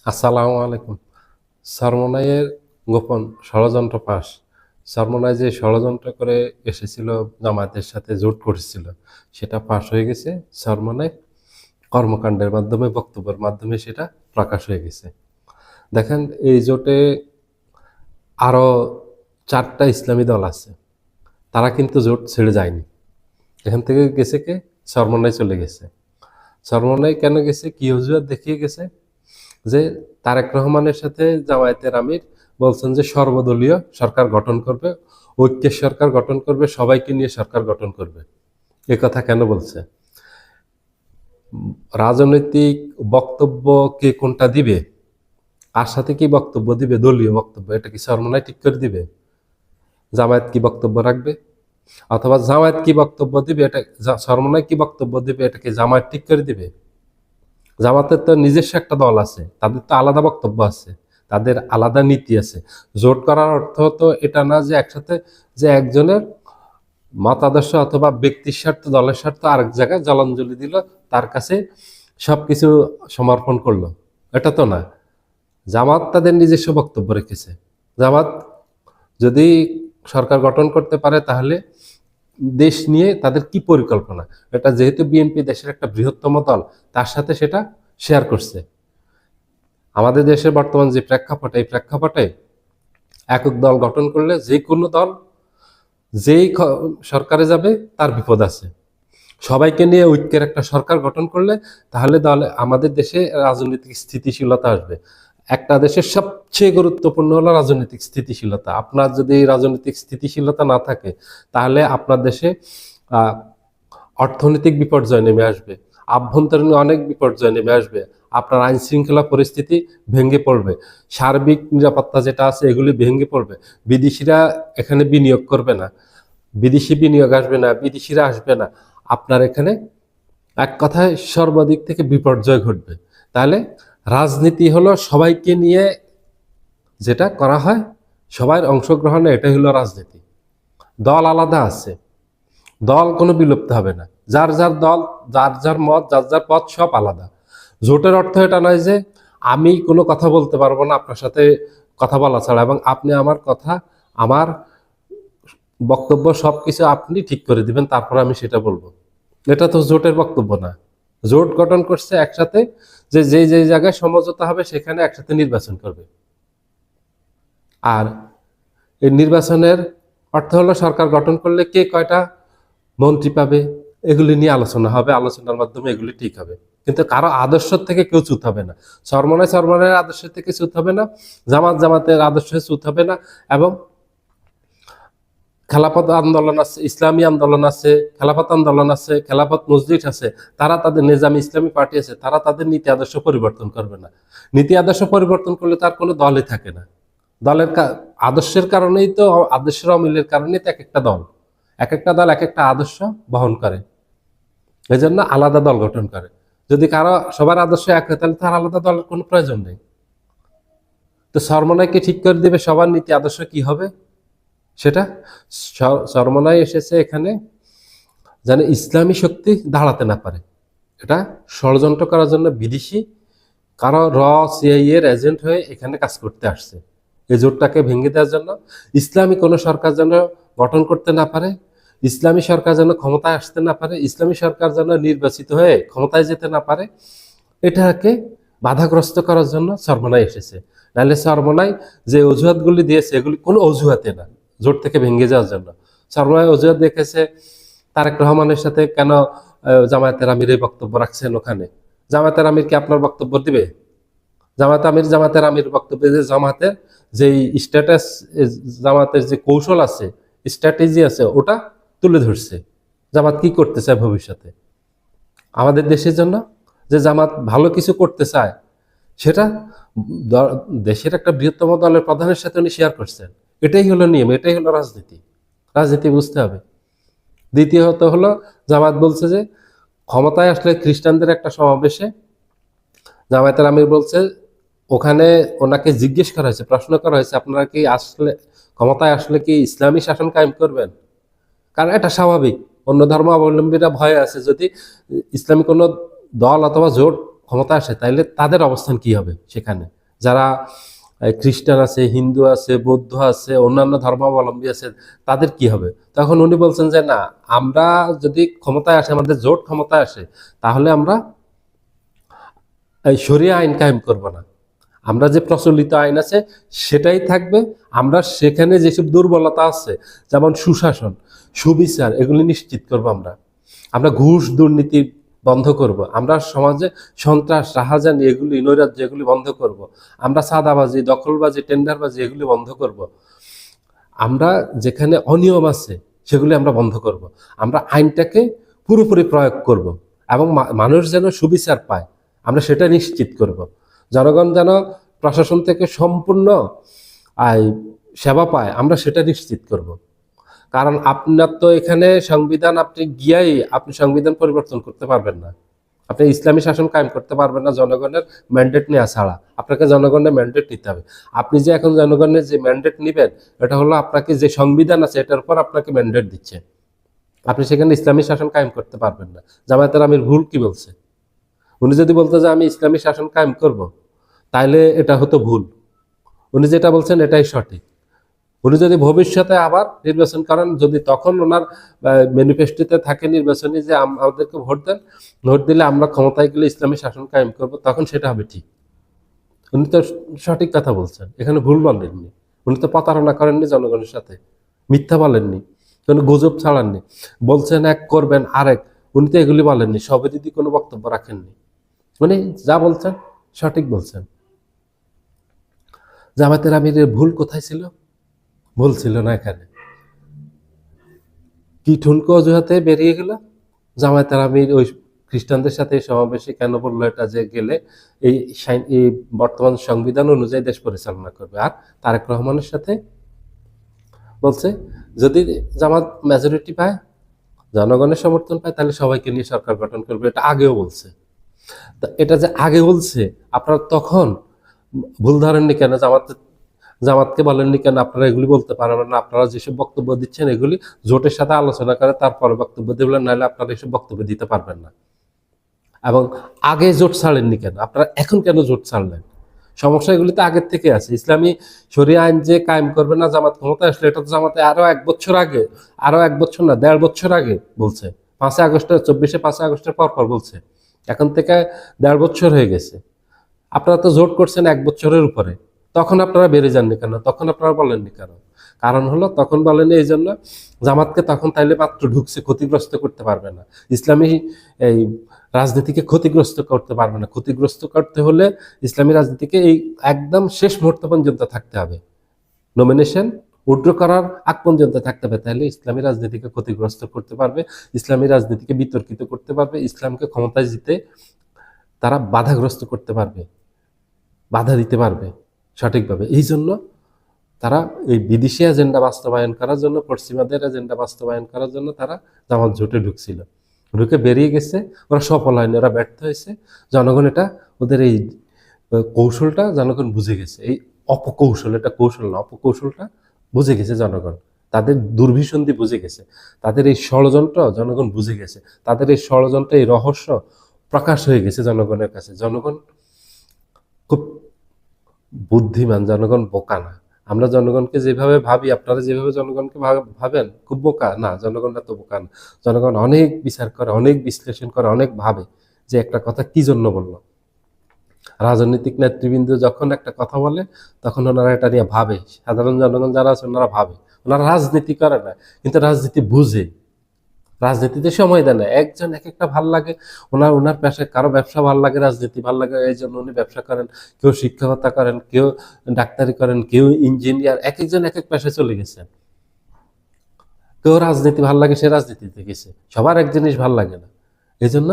আসসালামু আলাইকুম। সরমনাইয়ের গোপন ষড়যন্ত্র ফাঁস। সরমনাই যে ষড়যন্ত্র করে এসেছিল, জামায়াতের সাথে জোট করেছিল, সেটা ফাঁস হয়ে গেছে। সরমনাই কর্মকাণ্ডের মাধ্যমে, বক্তব্যের মাধ্যমে সেটা প্রকাশ হয়ে গেছে। দেখেন, এই জোটে আরো 4টা ইসলামী দল আছে, তারা কিন্তু জোট ছেড়ে যায়নি। এখান থেকে গেছে কে? সরমনাই চলে গেছে। সরমনাই কেন গেছে, কি অজুহাত দেখিয়ে গেছে? যে তারেক রহমানের সাথে জামায়াতের আমির বলছেন যে সর্বদলীয় সরকার গঠন করবে, ঐক্যের সরকার গঠন করবে, সবাইকে নিয়ে সরকার গঠন করবে। এ কথা কেন বলছে? রাজনৈতিক বক্তব্য কে কোনটা দিবে, আর সাথে কি বক্তব্য দিবে, দলীয় বক্তব্য, এটা কি সরমনাই ঠিক করে দিবে? জামায়াত কি বক্তব্য রাখবে, অথবা জামায়াত কি বক্তব্য দিবে, এটা সরমনাই কি বক্তব্য দিবে, এটা কি জামায়াত ঠিক করে দিবে? জামাতের তো নিজস্ব একটা দল আছে, তাদের তো আলাদা বক্তব্য আছে, তাদের আলাদা নীতি আছে। জোট করার অর্থ তো এটা না যে একসাথে যে একজনের মতাদর্শ অথবা ব্যক্তির স্বার্থ, দলের স্বার্থ আরেক জায়গায় জলাঞ্জলি দিল, তার কাছে সবকিছু সমর্পণ করলো, এটা তো না। জামাত তাদের নিজস্ব বক্তব্য রেখেছে। জামাত যদি সরকার গঠন করতে পারে, তাহলে দেশ নিয়ে তাদের কি পরিকল্পনা, এটা যেহেতু বিএনপি দেশের একটা বৃহত্তম দল, তার সাথে সেটা শেয়ার করছে। আমাদের দেশের বর্তমান যে প্রেক্ষাপট, এই প্রেক্ষাপটে একক দল গঠন করলে যে কোনো দল যেই সরকারে যাবে তার বিপদ আছে। সবাইকে নিয়ে ঐক্যের একটা সরকার গঠন করলে তাহলে দলে আমাদের দেশে রাজনৈতিক স্থিতিশীলতা আসবে। একটা দেশের সবচেয়ে গুরুত্বপূর্ণ হলো রাজনৈতিক স্থিতিশীলতা। আপনার যদি রাজনৈতিক স্থিতিশীলতা না থাকে, তাহলে আপনার দেশে আহ অর্থনৈতিক বিপর্যয় নেমে আসবে, আভ্যন্তরীণ অনেক বিপর্যয় নেমে আসবে, আপনার আইন শৃঙ্খলা পরিস্থিতি ভেঙে পড়বে, সার্বিক নিরাপত্তা যেটা আছে এগুলি ভেঙে পড়বে। বিদেশিরা এখানে বিনিয়োগ করবে না, বিদেশি বিনিয়োগ আসবে না, বিদেশিরা আসবে না। আপনার এখানে এক কথায় সর্বাদিক থেকে বিপর্যয় ঘটবে। তাহলে রাজনীতি হলো সবাইকে নিয়ে যেটা করা হয়, সবার অংশগ্রহণে, এটাই হলো রাজনীতি। দল আলাদা আছে, দল কোনো বিলুপ্ত হবে না। যার যার দল, যার যার মত, যার যার পথ, সব আলাদা। জোটের অর্থ এটা নয় যে আমি কোনো কথা বলতে পারবো না আপনার সাথে কথা বলা ছাড়া, এবং আপনি আমার কথা, আমার বক্তব্য সবকিছু আপনি ঠিক করে দিবেন, তারপর আমি সেটা বলবো। এটা তো জোটের বক্তব্য না। জোট গঠন করছে একসাথে, যে যে যে জায়গায় সমঝোতা হবে সেখানে একসাথে নির্বাচন করবে। আর এই নির্বাচনের অর্থ হলো সরকার গঠন করলে কে কয়টা মন্ত্রী পাবে, এগুলি নিয়ে আলোচনা হবে, আলোচনার মাধ্যমে এগুলি ঠিক হবে। কিন্তু কারো আদর্শ থেকে কেউ চ্যুত হবে না। সরমনের আদর্শ থেকে চ্যুত হবে না, জামাতের আদর্শে চ্যুত হবে না। এবং খেলাফত আন্দোলন আছে, ইসলামী আন্দোলন আছে, খেলাফত আন্দোলন আছে, খেলাফত মসজিদ আছে, তারা তাদের নিজামী ইসলামী পার্টি আছে, তারা তাদের নীতি আদর্শ পরিবর্তন করবে না। নীতি আদর্শ পরিবর্তন করলে তার কোনো দলই থাকে না। দলের আদর্শের কারণেই তো, আদর্শের অমিলের কারণেই তো এক একটা দল, এক একটা দল এক একটা আদর্শ বহন করে, এই জন্য আলাদা দল গঠন করে। যদি কারো সবার আদর্শ এক হয়, তাহলে তার আলাদা দলের কোনো প্রয়োজন নেই। তো সরমনাইকে ঠিক করে দিবে সবার নীতি আদর্শ কি হবে সেটা। সরমনাই এসেছে এখানে যেন ইসলামী শক্তি দাঁড়াতে না পারে, এটা ষড়যন্ত্র করার জন্য বিদেশি কারো সিআইএ এর এজেন্ট হয়ে এখানে কাজ করতে আসছে। এই জোটটাকে ভেঙে দেওয়ার জন্য, ইসলামী কোনো সরকার যেন গঠন করতে না পারে, ইসলামী সরকার যেন ক্ষমতায় আসতে না পারে, ইসলামী সরকার যেন নির্বাচিত হয়ে ক্ষমতায় যেতে না পারে, এটাকে বাধাগ্রস্ত করার জন্য সরমনাই এসেছে। নাহলে সরমনাই যে অজুহাতগুলি দিয়েছে, এগুলি কোনো অজুহাতে না জোট থেকে ভেঙে যাওয়ার জন্য। সরমনাই অজুহাত দেখেছে তারেক রহমানের সাথে কেন জামায়াতের আমির এই বক্তব্য রাখছেন ওখানে। জামায়াতের আমির কি আপনার বক্তব্য দিবে? জামাতের আমির বক্তব্য যে জামাতের যে স্ট্যাটাস, জামাতের যে কৌশল আছে, স্ট্র্যাটেজি আছে, ওটা তুলে ধরছে। জামাত কি করতে চায় ভবিষ্যতে আমাদের দেশের জন্য, যে জামাত ভালো কিছু করতে চায়, সেটা দেশের একটা বৃহত্তম দলের প্রধানের সাথে উনি শেয়ার করছেন। এটাই হলো নিয়ম, এটাই হলো রাজনীতি। রাজনীতি বুঝতে হবে। দ্বিতীয়ত হলো, জামাত বলছে যে ক্ষমতায় আসলে খ্রিস্টানদের একটা সমাবেশে জামায়াতের আমির বলছে, ওখানে ওনাকে জিজ্ঞেস করা হয়েছে, প্রশ্ন করা হয়েছে, আপনারা কি আসলে ক্ষমতায় আসলে কি ইসলামী শাসন কায়েম করবেন? কারণ এটা স্বাভাবিক, অন্য ধর্মাবলম্বীরা ভয়ে আছে, যদি ইসলামী কোনো দল অথবা জোট ক্ষমতা আসে তাহলে তাদের অবস্থান কি হবে সেখানে। যারা খ্রিস্টান আছে, হিন্দু আছে, বৌদ্ধ আছে, অন্যান্য ধর্মাবলম্বী আছে, তাদের কি হবে? তখন উনি বলছেন যে না, আমরা যদি ক্ষমতায় আসে, আমাদের জোট ক্ষমতায় আসে, তাহলে আমরা এই শরিয়া আইন কায়েম করব না, আমরা যে প্রচলিত আইন আছে সেটাই থাকবে। আমরা সেখানে যেসব দুর্বলতা আছে, যেমন সুশাসন, সুবিচার, এগুলি নিশ্চিত করব। আমরা আমরা ঘুষ দুর্নীতি বন্ধ করব। আমরা সমাজে সন্ত্রাস, রাহাজানি, এগুলি নৈরাজ্য, এগুলি বন্ধ করব। আমরা চাঁদাবাজি, দখলবাজি, টেন্ডারবাজি, এগুলি বন্ধ করব। আমরা যেখানে অনিয়ম আছে সেগুলি আমরা বন্ধ করব। আমরা আইনটাকে পুরোপুরি প্রয়োগ করব এবং মানুষ যেন সুবিচার পায়, আমরা সেটা নিশ্চিত করব। জনগণ যেন প্রশাসন থেকে সম্পূর্ণ সেবা পায়, আমরা সেটা নিশ্চিত করব। কারণ আপনার তো এখানে সংবিধান, আপনি গিয়াই আপনি সংবিধান পরিবর্তন করতে পারবেন না, আপনি ইসলামী শাসন কায়েম করতে পারবেন না জনগণের ম্যান্ডেট নেওয়া ছাড়া। আপনাকে জনগণের ম্যান্ডেট নিতে হবে। আপনি যে এখন জনগণের যে ম্যান্ডেট নেবেন, এটা হলো আপনাকে যে সংবিধান আছে এটার উপর আপনাকে ম্যান্ডেট দিচ্ছে। আপনি সেখানে ইসলামী শাসন কায়েম করতে পারবেন না। জামায়াতের আমির ভুল কি বলছে? উনি যদি বলতো যে আমি ইসলামী শাসন কায়েম করব, তাইলে এটা হতো ভুল। উনি যেটা বলছেন এটাই সঠিক। উনি যদি ভবিষ্যতে আবার নির্বাচন করেন, যদি তখন ওনার ম্যানিফেস্টোতে থাকে নির্বাচনী যে আমাদেরকে ভোট দেন, ভোট দিলে আমরা ক্ষমতায় গেলে ইসলামী শাসন কায়েম করব, তখন সেটা হবে ঠিক। উনি তো সঠিক কথা বলছেন, এখানে ভুল বলেননি। উনি তো প্রতারণা করেননি জনগণের সাথে, মিথ্যা বলেননি, কোনো গুজব ছাড়াননি। বলছেন এক, করবেন আরেক, উনি তো এগুলি বলেননি। সবিরোধী কোনো বক্তব্য রাখেননি। উনি যা বলছেন সঠিক বলছেন। জামায়াতের আমিরের ভুল কোথায় ছিল? ভুল ছিল না এখানে। কি ঠুনকো অজুহাতে বেরিয়ে গেল? জামায়াতের আমির ওই খ্রিস্টানদের সাথে সমাবেশে কেন বললো এটা, যে গেলে এই বর্তমান সংবিধান অনুযায়ী দেশ পরিচালনা করবে। আর তারেক রহমানের সাথে বলছে যদি জামাত মেজরিটি পায়, জনগণের সমর্থন পায়, তাহলে সবাইকে নিয়ে সরকার গঠন করবে। এটা আগেও বলছে। তা এটা যে আগে বলছে, আপনারা তখন ভুল ধরেননি কেন? জামাতকে বলেননি কেন আপনারা এগুলি বলতে পারবেন না? আপনারা যেসব বক্তব্য দিচ্ছেন এগুলি জোটের সাথে আলোচনা করে তারপরে বক্তব্য দিবেন, নাহলে আপনারা এসব বক্তব্য দিতে পারবেন না। এবং আগে জোট ছাড়েননি কেন? আপনারা এখন কেন জোট ছাড়লেন? সমস্যা এগুলি তো আগের থেকে আছে। ইসলামী শরিয়া আইন যে কায়েম করবে না জামাত ক্ষমতায় আসলে, এটা তো জামাতে আরো 1 বছর আগে, আরো 1 বছর না 1.5 বছর আগে বলছে। 5 আগস্ট, 5 আগস্টের পর বলছে। এখন থেকে 1.5 বছর হয়ে গেছে। আপনারা তো জোট করছেন 1 বছরের উপরে, তখন আপনারা বেড়ে যাননি কেন? তখন আপনারা বলেননি কেন? কারণ হলো তখন বলেনি এই জন্য, জামাতকে তখন তাইলে মাত্র ঢুকছে, ক্ষতিগ্রস্ত করতে পারবে না। ইসলামী এই রাজনীতিকে ক্ষতিগ্রস্ত করতে পারবে না। ক্ষতিগ্রস্ত করতে হলে ইসলামী রাজনীতিকে এই একদম শেষ মুহূর্ত পর্যন্ত থাকতে হবে, নমিনেশন উইথড্র করার আগ পর্যন্ত থাকতে হবে। তাহলে ইসলামী রাজনীতিকে ক্ষতিগ্রস্ত করতে পারবে, ইসলামী রাজনীতিকে বিতর্কিত করতে পারবে, ইসলামকে ক্ষমতায় জিতে তারা বাধাগ্রস্ত করতে পারবে, বাধা দিতে পারবে সঠিকভাবে। এই জন্য তারা এই বিদেশি এজেন্ডা বাস্তবায়ন করার জন্য, পশ্চিমাদের এজেন্ডা বাস্তবায়ন করার জন্য তারা জামাত জোটে ঢুকছিল। ঢুকে বেরিয়ে গেছে, ওরা সফল হয়নি, ওরা ব্যর্থ হয়েছে। জনগণ এটা, ওদের এই কৌশলটা জনগণ বুঝে গেছে। এই অপকৌশল, এটা কৌশল না, অপকৌশলটা বুঝে গেছে জনগণ। তাদের দুর্বিসন্ধি বুঝে গেছে, তাদের এই ষড়যন্ত্র জনগণ বুঝে গেছে, তাদের এই ষড়যন্ত্র, এই রহস্য প্রকাশ হয়ে গেছে জনগণের কাছে। জনগণ খুব বুদ্ধিমান, জনগণ বোকা না। আমরা জনগণকে যেভাবে ভাবি, আপনারা যেভাবে জনগণকে ভাবেন খুব বোকা না, জনগণরা তো বোকা না। জনগণ অনেক বিচার করে, অনেক বিশ্লেষণ করে, অনেক ভাবে যে একটা কথা কি জন্য বললো। রাজনৈতিক নেতৃবৃন্দ যখন একটা কথা বলে, তখন ওনারা এটা নিয়ে ভাবে। সাধারণ জনগণ যারা আছে ওনারা ভাবে, ওনারা রাজনীতি করে না, কিন্তু রাজনীতি বুঝে। রাজনীতিতে সময় দেয় না। একজন এক একটা ভাল লাগে, ওনার পেশায়, কারো ব্যবসা ভাল লাগে, রাজনীতি ভাল লাগে, এই জন্য উনি ব্যবসা করেন। কেউ শিক্ষকতা করেন, কেউ ডাক্তারি করেন, কেউ ইঞ্জিনিয়ার, এক একজন এক এক পেশায় চলে গেছেন। কেউ রাজনীতি ভাল লাগে, সে রাজনীতিতে গেছে। সবার এক জিনিস ভাল লাগে না। এই জন্য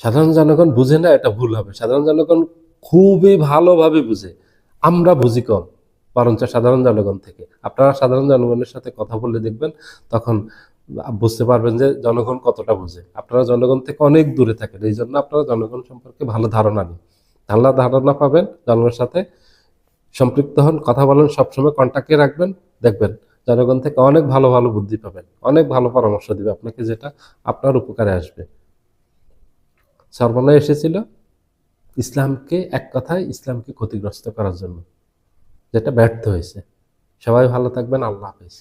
সাধারণ জনগণ বুঝে না, এটা ভুল হবে। সাধারণ জনগণ খুবই ভালোভাবে বুঝে, আমরা বুঝি কম বরঞ্চ সাধারণ জনগণ থেকে। আপনারা সাধারণ জনগণের সাথে কথা বলে দেখবেন, তখন বুঝতে পারবেন যে জনগণ কতটা বুঝে। আপনারা জনগণ থেকে অনেক দূরে থাকেন, এই জন্য আপনারা জনগণ সম্পর্কে ভালো ধারণা নেই। ভালো ধারণা পাবেন, জনগণের সাথে সম্পৃক্ত হন, কথা বলেন, সবসময় কন্ট্যাক্টে রাখবেন, দেখবেন জনগণ থেকে অনেক ভালো ভালো বুদ্ধি পাবেন, অনেক ভালো পরামর্শ দিবে আপনাকে, যেটা আপনার উপকারে আসবে। সর্বনয় এসেছিল, ইসলামকে, এক কথায় ইসলামকে ক্ষতিগ্রস্ত করার জন্য, যেটা ব্যর্থ হয়েছে। সবাই ভালো থাকবেন। আল্লাহ হাফেজ।